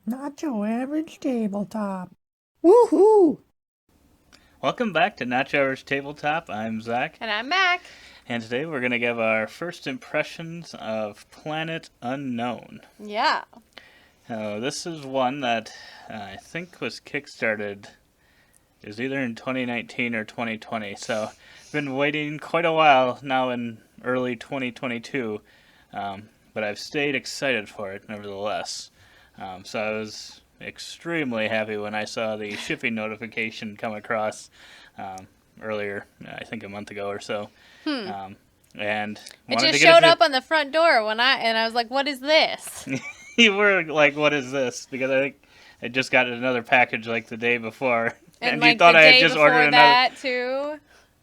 Not your average tabletop. Woohoo! Welcome back to Not Your Average Tabletop. I'm Zach, And I'm Mac. and today we're going to give our first impressions of Planet Unknown. Yeah. This is one that I think was kickstarted. It was either in 2019 or 2020, so I've been waiting quite a while now in early 2022, but I've stayed excited for it nevertheless. So I was extremely happy when I saw the shipping notification come across earlier, I think a month ago or so. Um, and It wanted to just get showed it up on the front door I was like, "What is this?" you were like, "What is this?" Because I think I just got another package like the day before, And you like thought the I had day just before ordered another. that too.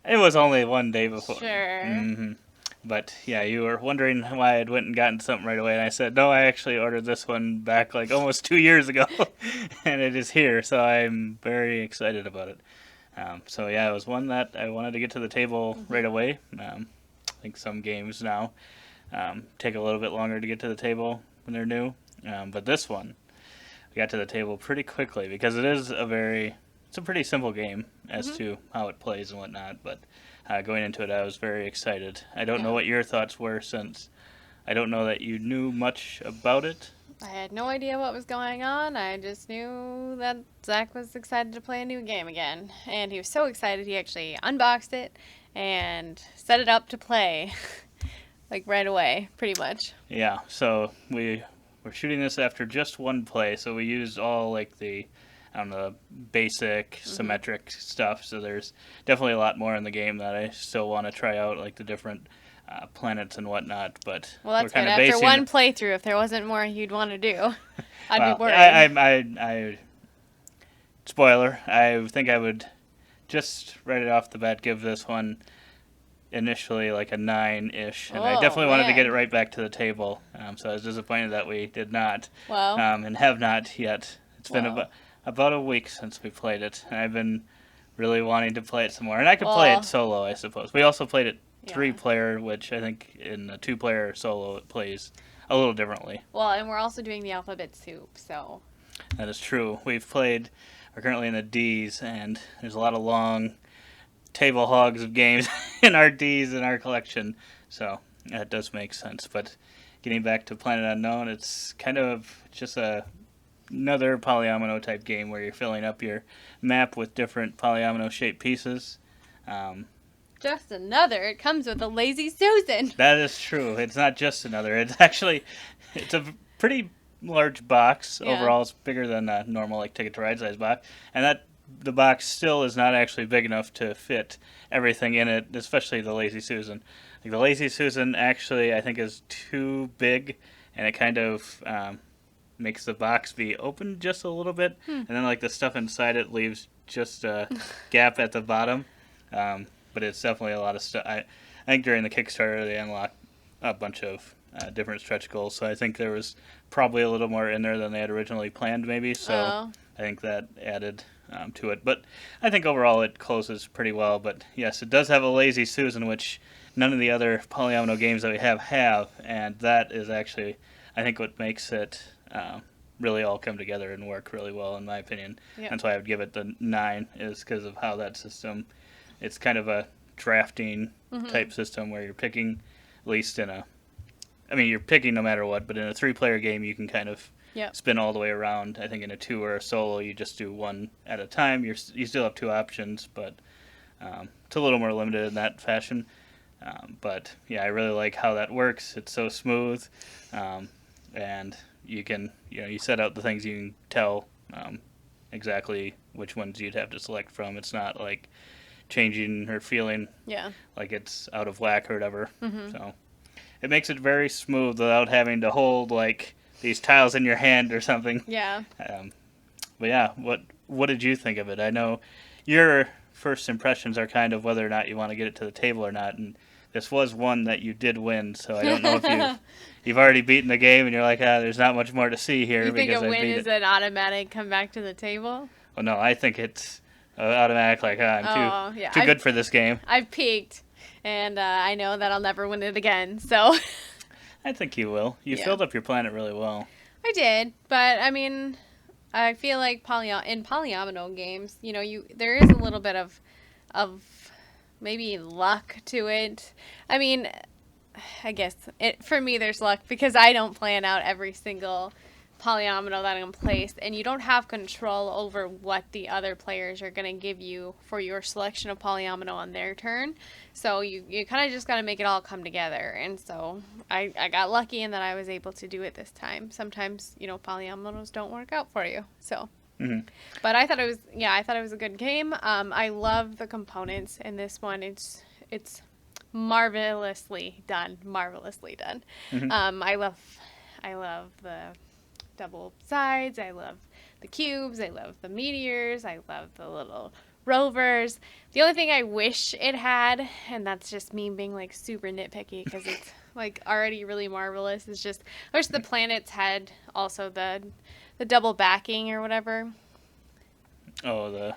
It was only one day before. Sure. But yeah, you were wondering why I'd went and gotten something right away, and I said, no, I actually ordered this one back like almost 2 years ago, and it is here, so I'm very excited about it. So yeah, it was one that I wanted to get to the table right away. I think some games now take a little bit longer to get to the table when they're new, but this one I got to the table pretty quickly because it's a pretty simple game as to how it plays and whatnot, but going into it, I was very excited. I don't know Yeah. what your thoughts were since I don't know that you knew much about it. I had no idea what was going on. I just knew that Zach was excited to play a new game again. And he was so excited he actually unboxed it and set it up to play. Like right away, pretty much. Yeah, so we were shooting this after just one play, so we used all like the I don't know, basic symmetric stuff. So there's definitely a lot more in the game that I still want to try out, like the different planets and whatnot. But Well, we're that's kind good. of After basing. one playthrough, if there wasn't more you'd want to do, I'd be Well, worried. I spoiler. I think I would just right off the bat give this one initially like a 9-ish, and I Oh, definitely wanted to get it man. right back to the table. So I was disappointed that we did not, Well, and have not yet. It's been well, about a week since we played it, and I've been really wanting to play it some more. And I could play it well, solo, I suppose. We also played it yeah. 3-player, which I think in a 2-player solo it plays a little differently. Well, and we're also doing the alphabet soup, so. That is true. We're currently in the D's, and there's a lot of long table hogs of games in our D's in our collection, so that does make sense. But getting back to Planet Unknown, it's kind of just another polyomino type game where you're filling up your map with different polyomino shaped pieces. Um, Just another. It comes with a lazy Susan. that is true. It's not just another. It's a pretty large box. Yeah. Overall, it's bigger than a normal like Ticket to Ride size box, and that the box still is not actually big enough to fit everything in it, especially the Lazy Susan. Like the Lazy Susan actually, I think, is too big, and it kind of makes the box be open just a little bit, and then like the stuff inside it leaves just a gap at the bottom. But it's definitely a lot of stuff. I think during the Kickstarter they unlocked a bunch of different stretch goals, so I think there was probably a little more in there than they had originally planned, maybe. So Oh. I think that added to it. But I think overall it closes pretty well. But yes, it does have a Lazy Susan, which none of the other polyomino games that we have, and that is actually, I think, what makes it really all come together and work really well, in my opinion. Yep. That's why I would give it the 9, is because of how that system, it's kind of a drafting type system where you're picking, at least you're picking no matter what, but in a 3-player game, you can kind of Yep. spin all the way around. I think in a 2 or a solo, you just do one at a time. You still have 2 options, but it's a little more limited in that fashion. But yeah, I really like how that works. It's so smooth, and you set out the things you can tell exactly which ones you'd have to select from. It's not like changing or feeling Yeah. like it's out of whack or whatever. So it makes it very smooth without having to hold like these tiles in your hand or something. Yeah. Um, but yeah, what did you think of it? I know your first impressions are kind of whether or not you want to get it to the table or not, and this was one that you did win. So I don't know if you've already beaten the game and you're like, there's not much more to see here You think because a I win beat is it. an automatic come back to the table? Well, no, I think it's automatic. Like I'm Oh, yeah. too good for this game. I've peaked, and I know that I'll never win it again. So I think you will. You Yeah. filled up your planet really well. I did, but I mean, I feel like in polyomino games, you know, there is a little bit of maybe luck to it. I mean, I guess for me there's luck because I don't plan out every single polyomino that I'm placed, and you don't have control over what the other players are going to give you for your selection of polyomino on their turn. So you kind of just got to make it all come together. And so I got lucky in that I was able to do it this time. Sometimes, you know, polyominoes don't work out for you. So but I thought it was a good game. I love the components in this one. It's marvelously done. Marvelously done. I love the double sides. I love the cubes. I love the meteors. I love the little rovers. The only thing I wish it had, and that's just me being like super nitpicky because it's like already really marvelous, is just I wish the planets had also the double backing or whatever. Oh,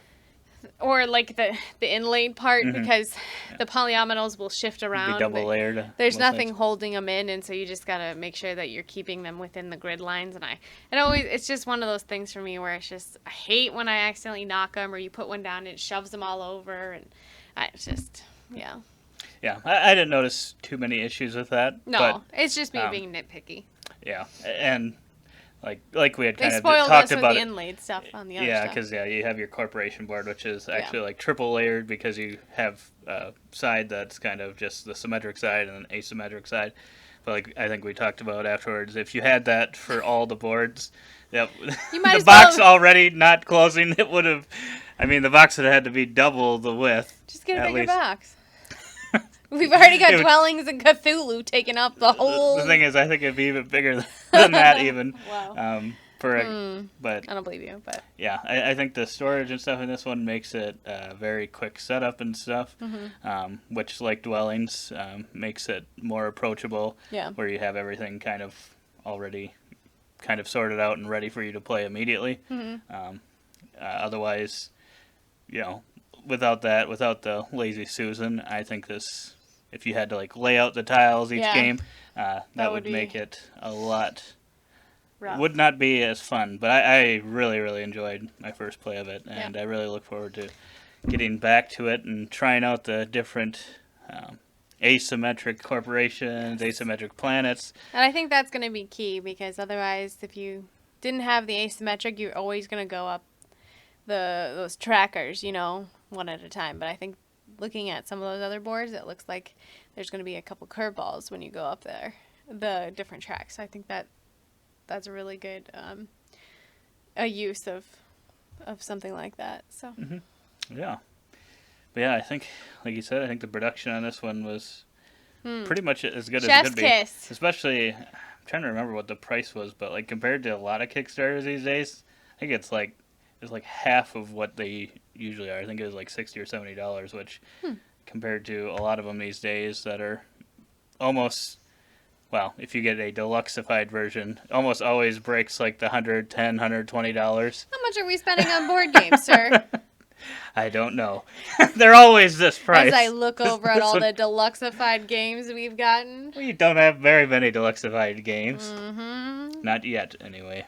Or like the inlaid part, because the polyominoes will shift around. be double layered. There's nothing holding them in, and so you just gotta make sure that you're keeping them within the grid lines. And it's just one of those things for me where it's just I hate when I accidentally knock them or you put one down and it shoves them all over, and it's just yeah. Yeah, I didn't notice too many issues with that. No, but, it's just me being nitpicky. Yeah, and like we had They kind of spoiled talked us with about the it. inlaid stuff on the other Yeah, stuff. because you have your corporation board, which is actually like triple layered because you have a side that's kind of just the symmetric side and an asymmetric side. But like I think we talked about afterwards, if you had that for all the boards, the box already not closing, it would have. I mean, the box would have had to be double the width. Just get a bigger box. We've already got Dwellings and Cthulhu taking up the whole... The thing is, I think it'd be even bigger than that even. Wow. But I don't believe you, but... Yeah, I think the storage and stuff in this one makes it very quick setup and stuff, which, like Dwellings, makes it more approachable, where you have everything kind of already kind of sorted out and ready for you to play immediately. Otherwise, you know, without the Lazy Susan, I think this... If you had to like lay out the tiles each game, that would make it a lot. Rough. Would not be as fun, but I really really enjoyed my first play of it, and I really look forward to getting back to it and trying out the different asymmetric corporations, asymmetric planets. And I think that's going to be key because otherwise, if you didn't have the asymmetric, you're always going to go up those trackers, you know, one at a time. But I think looking at some of those other boards, it looks like there's going to be a couple curveballs when you go up there, the different tracks. I think that's a really good a use of something like that. So yeah, but yeah, I think like you said, I think the production on this one was pretty much as good as it could be. Especially, I'm trying to remember what the price was, but like compared to a lot of Kickstarters these days, I think it's like half of what they usually are. I think it was like $60 or $70, which compared to a lot of them these days that are almost, well, if you get a deluxeified version, almost always breaks like the $110, $120. How much are we spending on board games, sir? I don't know. They're always this price. As I look over at all the deluxeified games we've gotten. We don't have very many deluxeified games. Not yet, anyway.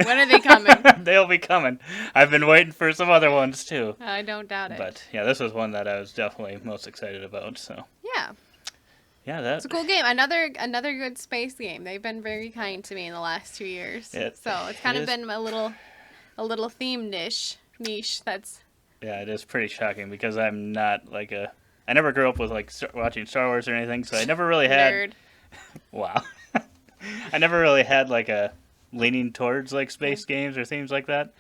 When are they coming? They'll be coming. I've been waiting for some other ones, too. I don't doubt it. But, yeah, this was one that I was definitely most excited about, so. Yeah. Yeah, it's a cool game. Another good space game. They've been very kind to me in the last 2 years. So it's kind of been a little theme niche that's... Yeah, it is pretty shocking because I'm not like I never grew up with like watching Star Wars or anything, so I never really had... Nerd. Wow. I never really had like a leaning towards like space games or themes like that.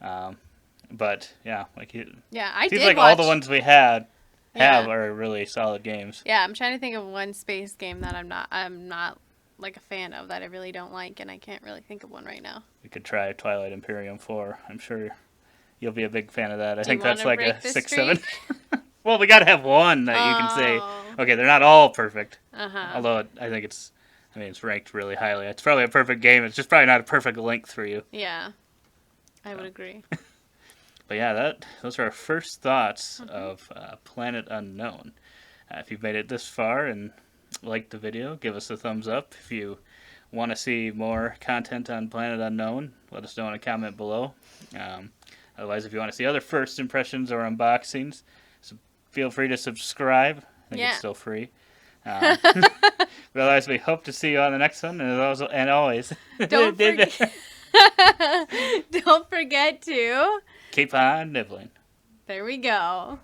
But yeah, like I seems did like watch... all the ones we have are really solid games. Yeah, I'm trying to think of one space game that I'm not like a fan of, that I really don't like, and I can't really think of one right now. We could try Twilight Imperium 4. I'm sure you'll be a big fan of that. I think that's like a 6, 7. Well, we got to have one that you can say, okay, they're not all perfect. Although I think it's ranked really highly. It's probably a perfect game. It's just probably not a perfect length for you. Yeah, I would agree. But yeah, those are our first thoughts of Planet Unknown. If you've made it this far and liked the video, give us a thumbs up. If you want to see more content on Planet Unknown, let us know in a comment below. Otherwise, if you want to see other first impressions or unboxings, feel free to subscribe. I think it's still free. But otherwise, we hope to see you on the next one. And always, Don't forget to keep on nibbling. There we go.